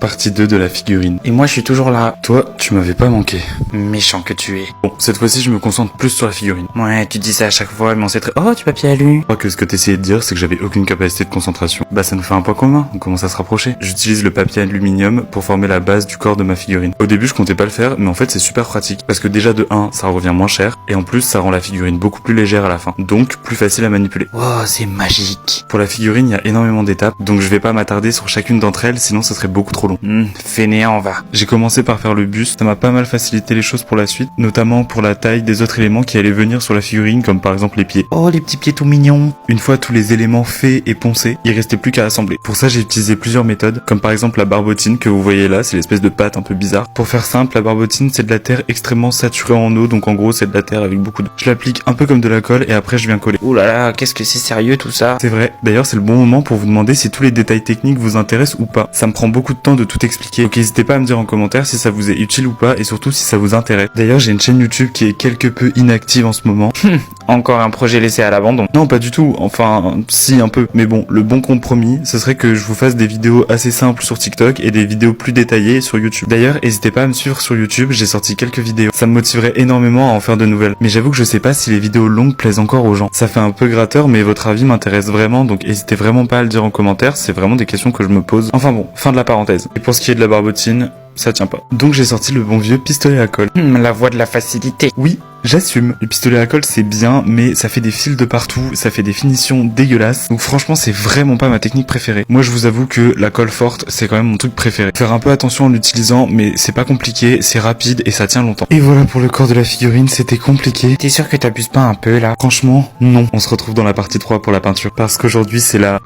Partie 2 de la figurine. Et moi je suis toujours là. Toi, tu m'avais pas manqué. Méchant que tu es. Bon, cette fois-ci, je me concentre plus sur la figurine. Ouais, tu dis ça à chaque fois, mais on sait très... Oh, du papier alu. Je crois que ce que t'essayais de dire, c'est que j'avais aucune capacité de concentration. Bah, ça nous fait un point commun, on commence à se rapprocher. J'utilise le papier aluminium pour former la base du corps de ma figurine. Au début, je comptais pas le faire, mais en fait, c'est super pratique. Parce que déjà, de 1, ça revient moins cher, et en plus, ça rend la figurine beaucoup plus légère à la fin. Donc, plus facile à manipuler. Oh, c'est magique. Pour la figurine, il y a énormément d'étapes, donc je vais pas m'attarder sur chacune d'entre elles, sinon ce serait beaucoup trop long. Fainéant, va. J'ai commencé par faire le buste, ça m'a pas mal facilité les choses pour la suite, notamment pour la taille des autres éléments qui allaient venir sur la figurine, comme par exemple les pieds. Oh, les petits pieds tout mignons. Une fois tous les éléments faits et poncés, il restait plus qu'à assembler. Pour ça, j'ai utilisé plusieurs méthodes, comme par exemple la barbotine que vous voyez là, c'est l'espèce de pâte un peu bizarre. Pour faire simple, la barbotine, c'est de la terre extrêmement saturée en eau, donc en gros, c'est de la terre avec beaucoup d'eau. Je l'applique un peu comme de la colle et après je viens coller. Ouh là là, qu'est-ce que c'est sérieux tout ça. C'est vrai, d'ailleurs c'est le bon moment pour vous demander si tous les détails techniques vous intéressent ou pas. Ça me prend beaucoup de temps de tout expliquer, donc n'hésitez pas à me dire en commentaire si ça vous est utile ou pas et surtout si ça vous intéresse. D'ailleurs j'ai une chaîne YouTube qui est quelque peu inactive en ce moment. Encore un projet laissé à l'abandon. Non pas du tout, enfin si un peu, mais bon, le bon compromis ce serait que je vous fasse des vidéos assez simples sur TikTok et des vidéos plus détaillées sur YouTube. D'ailleurs n'hésitez pas à me suivre sur YouTube, j'ai sorti quelques vidéos. Ça me motiverait énormément à en faire de nouvelles. Mais j'avoue que je sais pas si les vidéos longues plaisent encore aux gens. Ça fait un peu gratteur mais votre avis m'intéresse vraiment, donc n'hésitez vraiment pas à le dire en commentaire, c'est vraiment des questions que je me pose. Enfin bon, fin de la parenthèse. Et pour ce qui est de la barbotine, ça tient pas. Donc j'ai sorti le bon vieux pistolet à colle. La voie de la facilité. Oui, j'assume. Le pistolet à colle c'est bien, mais ça fait des fils de partout, ça fait des finitions dégueulasses. Donc franchement c'est vraiment pas ma technique préférée. Moi je vous avoue que la colle forte c'est quand même mon truc préféré. Faire un peu attention en l'utilisant, mais c'est pas compliqué, c'est rapide et ça tient longtemps. Et voilà pour le corps de la figurine, c'était compliqué. T'es sûr que t'abuses pas un peu là? Franchement, non. On se retrouve dans la partie 3 pour la peinture. Parce qu'aujourd'hui c'est la